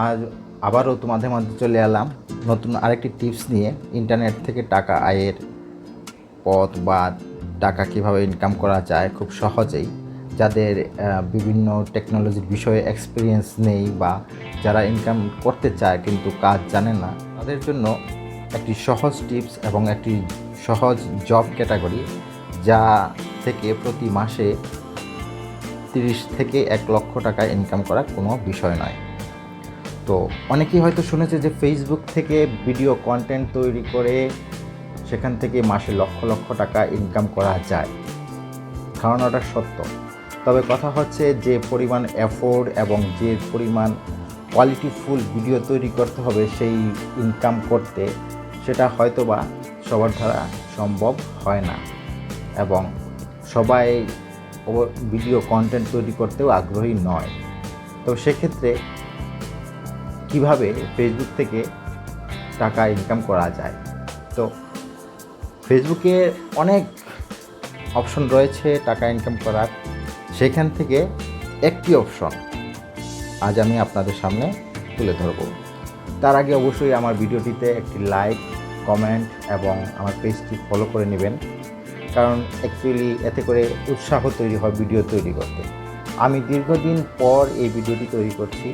আজ আবারও তোমাদের মধ্যে চলে এলাম নতুন আরেকটি টিপস নিয়ে। ইন্টারনেট থেকে টাকা আয়ের পথ বা টাকা কীভাবে ইনকাম করা যায় খুব সহজেই। যাদের বিভিন্ন টেকনোলজির বিষয়ে এক্সপিরিয়েন্স নেই বা যারা ইনকাম করতে চায় কিন্তু কাজ জানে না, তাদের জন্য একটি সহজ টিপস এবং একটি সহজ জব ক্যাটাগরি, যা থেকে প্রতি মাসে 30 থেকে 1 লক্ষ টাকা ইনকাম করা কোনো বিষয় নয়। তো অনেকেই হয়তো শুনেছে যে ফেসবুক থেকে ভিডিও কন্টেন্ট তৈরি করে সেখান থেকে মাসে লক্ষ লক্ষ টাকা ইনকাম করা যায়। ধারণাটা সত্য, তবে কথা হচ্ছে যে পরিমাণ এফোর্ট এবং যে পরিমাণ কোয়ালিটিফুল ভিডিও তৈরি করতে হবে সেই ইনকাম করতে, সেটা হয়তোবা সবার দ্বারা সম্ভব হয় না এবং সবাই ভিডিও কন্টেন্ট তৈরি করতেও আগ্রহী নয়। তো সেক্ষেত্রে কিভাবে ফেসবুক থেকে টাকা ইনকাম করা যায়? তো ফেসবুকে অনেক অপশন রয়েছে টাকা ইনকাম করার। সেখান থেকে একটি অপশন আজ আমি আপনাদের সামনে তুলে ধরব। তার আগে অবশ্যই আমার ভিডিওটিতে একটি লাইক, কমেন্ট এবং আমার পেজটি ফলো করে নেবেন, কারণ অ্যাকচুয়ালি এতে করে উৎসাহ তৈরি হয় ভিডিও তৈরি করতে। আমি দীর্ঘদিন পর এই ভিডিওটি তৈরি করছি।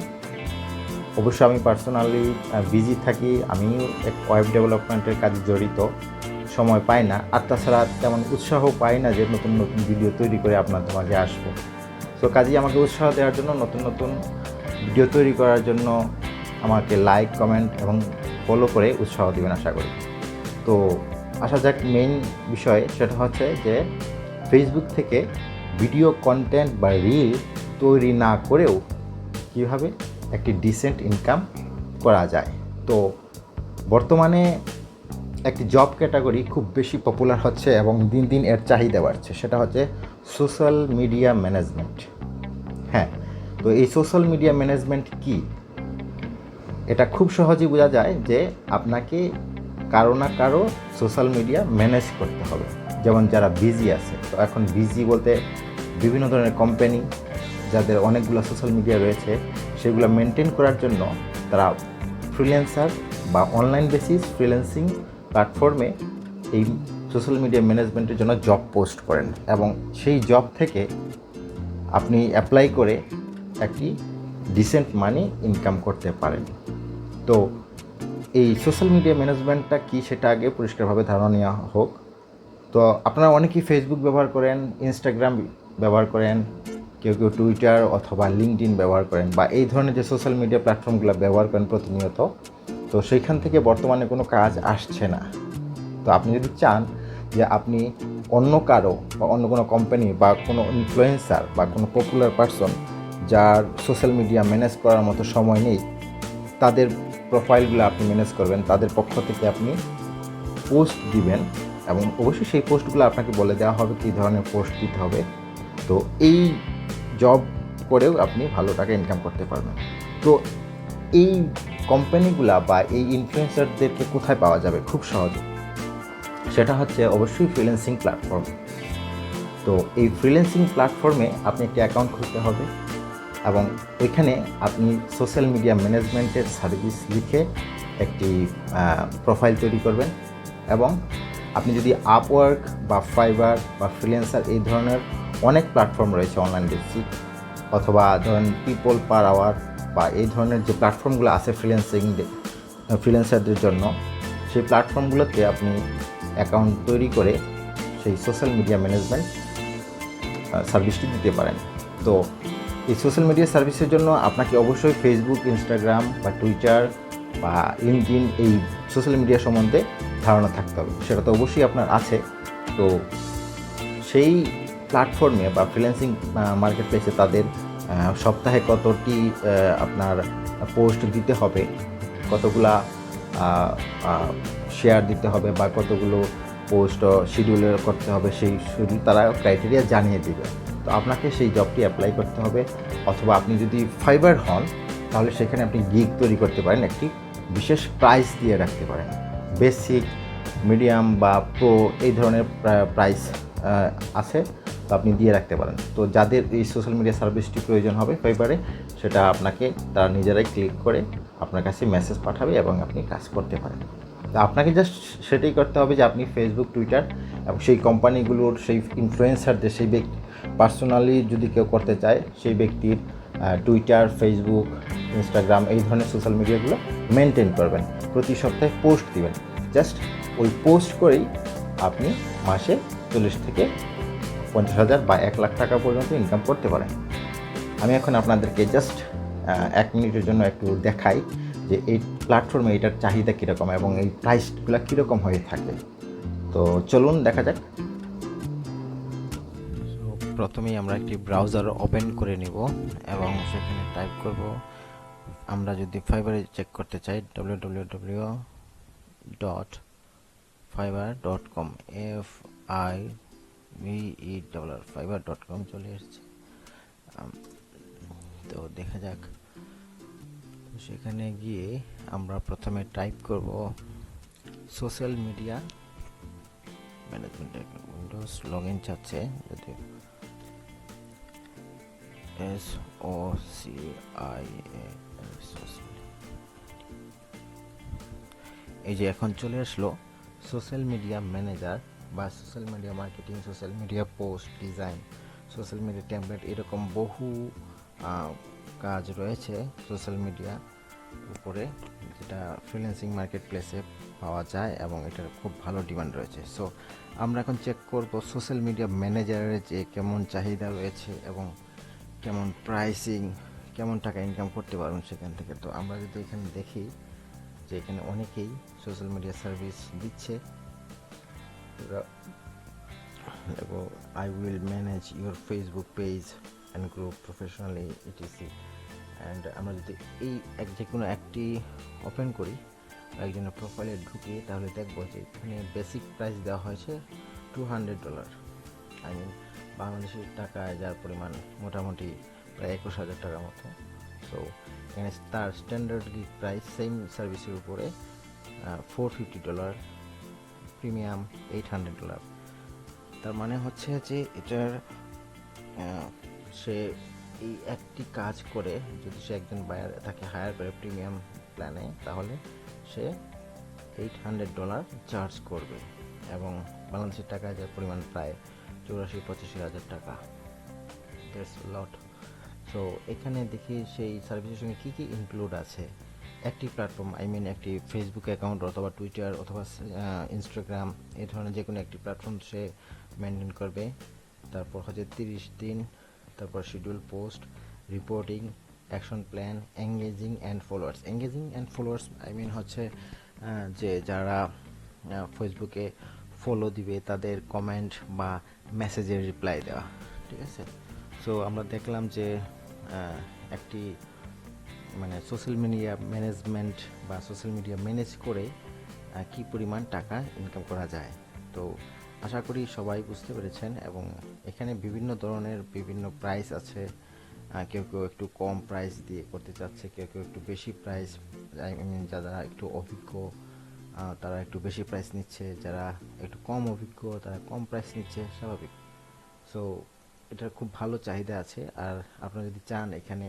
অবশ্য আমি পার্সোনালি বিজি থাকি, আমিও এক ওয়েব ডেভেলপমেন্টের কাজে জড়িত, সময় পাই না। আর তাছাড়া তেমন উৎসাহ পাই না যে নতুন নতুন ভিডিও তৈরি করে আপনাদের মাঝে আসবো। তো কাজেই আমাকে উৎসাহ দেওয়ার জন্য, নতুন নতুন ভিডিও তৈরি করার জন্য আমাকে লাইক, কমেন্ট এবং ফলো করে উৎসাহ দেবেন আশা করি। তো আসা যাক মেইন বিষয়, সেটা হচ্ছে যে ফেসবুক থেকে ভিডিও কন্টেন্ট বা রিল তৈরি না করেও কীভাবে একটি ডিসেন্ট ইনকাম করা যায়। তো বর্তমানে একটি জব ক্যাটাগরি খুব বেশি পপুলার হচ্ছে এবং দিন দিন এর চাহিদা বাড়ছে, সেটা হচ্ছে সোশ্যাল মিডিয়া ম্যানেজমেন্ট। হ্যাঁ, তো এই সোশ্যাল মিডিয়া ম্যানেজমেন্ট কি? এটা খুব সহজেই বোঝা যায় যে আপনাকে কারো না কারো সোশ্যাল মিডিয়া ম্যানেজ করতে হবে। যেমন যারা বিজি আছে, তো এখন বিজি বলতে বিভিন্ন ধরনের কোম্পানি যাদের অনেকগুলো সোশ্যাল মিডিয়া রয়েছে, সেগুলো মেনটেন করার জন্য তারা ফ্রিল্যান্সার বা অনলাইন বেসিস ফ্রিল্যান্সিং প্ল্যাটফর্মে এই সোশ্যাল মিডিয়া ম্যানেজমেন্টের জন্য জব পোস্ট করেন এবং সেই জব থেকে আপনি অ্যাপ্লাই করে একটি ডিসেন্ট মানি ইনকাম করতে পারেন। তো এই সোশ্যাল মিডিয়া ম্যানেজমেন্টটা কি সেটা আগে পরিষ্কারভাবে ধারণা নেওয়া হোক। তো আপনারা অনেকেই ফেসবুক ব্যবহার করেন, ইনস্টাগ্রাম ব্যবহার করেন, কেউ কেউ টুইটার অথবা লিঙ্কডইন ব্যবহার করেন, বা এই ধরনের যে সোশ্যাল মিডিয়া প্ল্যাটফর্মগুলো ব্যবহার করেন প্রতিনিয়ত। তো সেইখান থেকে বর্তমানে কোনো কাজ আসছে না। তো আপনি যদি চান যে আপনি অন্য কারো বা অন্য কোনো কোম্পানি বা কোনো ইনফ্লুয়েন্সার বা কোনো পপুলার পারসন যার সোশ্যাল মিডিয়া ম্যানেজ করার মতো সময় নেই, তাদের প্রোফাইলগুলো আপনি ম্যানেজ করবেন, তাদের পক্ষ থেকে আপনি পোস্ট দিবেন এবং অবশ্যই সেই পোস্টগুলো আপনাকে বলে দেওয়া হবে কী ধরনের পোস্ট দিতে হবে। তো এই জব করেও আপনি ভালো টাকা ইনকাম করতে পারবেন। তো এই কোম্পানিগুলা বা এই ইনফ্লুয়েন্সারদেরকে কোথায় পাওয়া যাবে খুব সহজে? সেটা হচ্ছে অবশ্যই ফ্রিল্যান্সিং প্ল্যাটফর্ম। তো এই ফ্রিল্যান্সিং প্ল্যাটফর্মে আপনি একটি অ্যাকাউন্ট খুলতে হবে এবং ওইখানে আপনি সোশ্যাল মিডিয়া ম্যানেজমেন্টের সার্ভিস লিখে একটি প্রোফাইল তৈরি করবেন এবং আপনি যদি আপওয়ার্ক বা ফাইবার বা ফ্রিল্যান্সার এই ধরনের অনেক প্ল্যাটফর্ম রয়েছে অনলাইন বেসিক, অথবা ধরেন পিপল পার আওয়ার বা এই ধরনের যে প্ল্যাটফর্মগুলো আছে ফ্রিল্যান্সারদের জন্য, সেই প্ল্যাটফর্মগুলোতে আপনি অ্যাকাউন্ট তৈরি করে সেই সোশ্যাল মিডিয়া ম্যানেজমেন্ট সার্ভিসটি দিতে পারেন। তো এই সোশ্যাল মিডিয়া সার্ভিসের জন্য আপনাকে অবশ্যই ফেসবুক, ইনস্টাগ্রাম বা টুইটার বা লিঙ্কডইন এই সোশ্যাল মিডিয়া সম্বন্ধে ধারণা থাকতে হবে। সেটা তো অবশ্যই আপনার আছে। তো সেই প্ল্যাটফর্মে বা ফ্রিল্যান্সিং মার্কেট প্লেসে তাদের সপ্তাহে কতটি আপনার পোস্ট দিতে হবে, কতগুলা শেয়ার দিতে হবে বা কতগুলো পোস্ট শিডিউল করতে হবে, সেই শিডিউল তারা ক্রাইটেরিয়া জানিয়ে দেবে। তো আপনাকে সেই জবটি অ্যাপ্লাই করতে হবে। অথবা আপনি যদি ফাইবার হন, তাহলে সেখানে আপনি গিগ তৈরি করতে পারেন, একটি বিশেষ প্রাইস দিয়ে রাখতে পারেন। বেসিক, মিডিয়াম বা প্রো এই ধরনের প্রাইস আছে, তো আপনি দিয়ে রাখতে পারেন। তো যাদের এই সোশ্যাল মিডিয়া সার্ভিসটি প্রয়োজন হবে ফাইবারে, সেটা আপনাকে তারা নিজেরাই ক্লিক করে আপনার কাছে মেসেজ পাঠাবে এবং আপনি কাজ করতে পারেন। তো আপনাকে জাস্ট সেটাই করতে হবে যে আপনি ফেসবুক, টুইটার এবং সেই কোম্পানিগুলোর সেই ইনফ্লুয়েন্সারদের সেই ব্যক্তি পার্সোনালি যদি কেউ করতে চায় সেই ব্যক্তির টুইটার, ফেসবুক, ইনস্টাগ্রাম এই ধরনের সোশ্যাল মিডিয়াগুলো মেনটেন করবেন, প্রতি সপ্তাহে পোস্ট দিবেন। জাস্ট ওই পোস্ট করেই আপনি মাসে 40 থেকে 50,000 বা 1 লাখ টাকা পর্যন্ত ইনকাম করতে পারেন। আমি এখন আপনাদেরকে জাস্ট 1 মিনিটের জন্য একটু দেখাই যে এই প্ল্যাটফর্মে এটার চাহিদা কীরকম এবং এই প্রাইসগুলো কীরকম হয়ে থাকে। তো চলুন দেখা যাক। প্রথমেই আমরা একটি ব্রাউজার ওপেন করে নিব এবং সেখানে টাইপ করব, আমরা যদি ফাইবারে চেক করতে চাই www.fiverr.com fiverr.com চলে এসেছে। তো দেখা যাক। সেখানে গিয়ে আমরা প্রথমে টাইপ করব social media management. Windows log in চাচ্ছে, যদি এই যে এখন চলে আসলো সোশ্যাল মিডিয়া ম্যানেজার বা social media marketing, social media post design, social media template, এরকম বহু কাজ রয়েছে সোশ্যাল মিডিয়া উপরে, যেটা ফ্রিল্যান্সিং মার্কেট প্লেসে পাওয়া যায় এবং এটার খুব ভালো ডিমান্ড রয়েছে। সো আমরা এখন চেক করব সোশ্যাল মিডিয়া ম্যানেজারের যে কেমন চাহিদা রয়েছে এবং কেমন প্রাইসিং, কেমন টাকা ইনকাম করতে পারবেন সেখান থেকে। তো আমরা যদি এখানে দেখি যে এখানে অনেকেই সোশ্যাল মিডিয়া সার্ভিস দিচ্ছে। I will manage your Facebook page and group professionally etc. And আমরা যদি এই যে কোনো একটি ওপেন করি, একজনের প্রোফাইলে ঢুকি, তাহলে দেখব যে এখানে বেসিক প্রাইস দেওয়া হয়েছে $200। আই মিন বাংলাদেশের টাকায় যার পরিমাণ মোটামুটি প্রায় 21,000 টাকার মতো। সো এখানে তার স্ট্যান্ডার্ড গিগ প্রাইস সেম সার্ভিসের উপরে $450, প্রিমিয়াম $800। তার মানে হচ্ছে যে এটার সে এই একটি কাজ করে যদি সে একজন বায়ার তাকে হায়ার করে প্রিমিয়াম প্ল্যানে, তাহলে সে $800 চার্জ করবে এবং বাংলাদেশের টাকায় যার পরিমাণ প্রায় 84-85,000 টাকা। That's lot. সো এখানে দেখি সেই সার্ভিসের সঙ্গে কী কী ইনক্লুড আছে। একটি প্ল্যাটফর্ম, আই মিন একটি ফেসবুক অ্যাকাউন্ট অথবা টুইটার অথবা ইনস্টাগ্রাম, এই ধরনের যে কোনো একটি প্ল্যাটফর্ম সে মেনটেন করবে। তারপর হচ্ছে 30 দিন, তারপর schedule post, reporting, action plan, engaging and followers. Engaging and followers I mean হচ্ছে যে যারা ফেসবুকে ফলো দিবে তাদের কমেন্ট বা মেসেজের রিপ্লাই দেওয়া, ঠিক আছে। সো আমরা দেখলাম যে একটি মানে সোশ্যাল মিডিয়া ম্যানেজমেন্ট বা সোশ্যাল মিডিয়া ম্যানেজ করে কি পরিমাণ টাকা ইনকাম করা যায়। তো আশা করি সবাই বুঝতে পেরেছেন এবং এখানে বিভিন্ন ধরনের বিভিন্ন প্রাইস আছে। কেউ কেউ একটু কম প্রাইস দিয়ে করতে চাচ্ছে, কেউ কেউ একটু বেশি প্রাইস, আই মিন যারা একটু অভিজ্ঞ তারা একটু বেশি প্রাইস নিচ্ছে, যারা একটু কম অভিজ্ঞ তারা কম প্রাইস নিচ্ছে, স্বাভাবিক। সো এটার খুব ভালো চাহিদা আছে। আর আপনারা যদি চান এখানে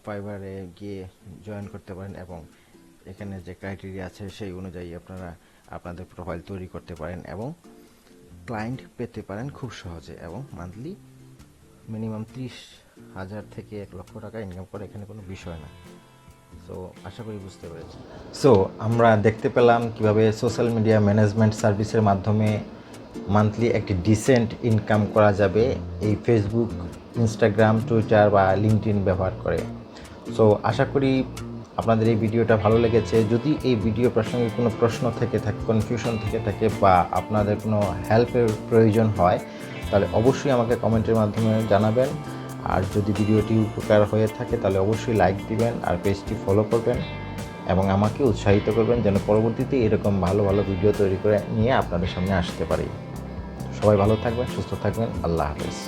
ফাইবারে গিয়ে জয়েন করতে পারেন এবং এখানে যে ক্রাইটেরিয়া আছে সেই অনুযায়ী আপনারা আপনাদের প্রোফাইল তৈরি করতে পারেন এবং ক্লায়েন্ট পেতে পারেন খুব সহজে এবং মান্থলি মিনিমাম 30,000 থেকে 1 লক্ষ টাকা ইনকাম করে এখানে কোনো বিষয় না। সো আশা করি বুঝতে পেরেছি। সো আমরা দেখতে পেলাম কিভাবে সোশ্যাল মিডিয়া ম্যানেজমেন্ট সার্ভিসের মাধ্যমে মান্থলি একটি ডিসেন্ট ইনকাম করা যাবে এই ফেসবুক, ইনস্টাগ্রাম, টুইটার বা লিঙ্কডইন ব্যবহার করে। সো আশা করি আপনাদের এই ভিডিওটা ভালো লেগেছে। যদি এই ভিডিও প্রসঙ্গে কোনো প্রশ্ন থেকে থাকে, কনফিউশন থেকে থাকে বা আপনাদের কোনো হেল্পের প্রয়োজন হয়, তাহলে অবশ্যই আমাকে কমেন্টের মাধ্যমে জানাবেন। আর যদি ভিডিওটি উপকার হয়ে থাকে তাহলে অবশ্যই লাইক দিবেন আর পেজটি ফলো করবেন এবং আমাকে উৎসাহিত করবেন যেন পরবর্তীতে এরকম ভালো ভালো ভিডিও তৈরি করে নিয়ে আপনাদের সামনে আসতে পারি। সবাই ভালো থাকবেন, সুস্থ থাকবেন। আল্লাহ হাফেজ।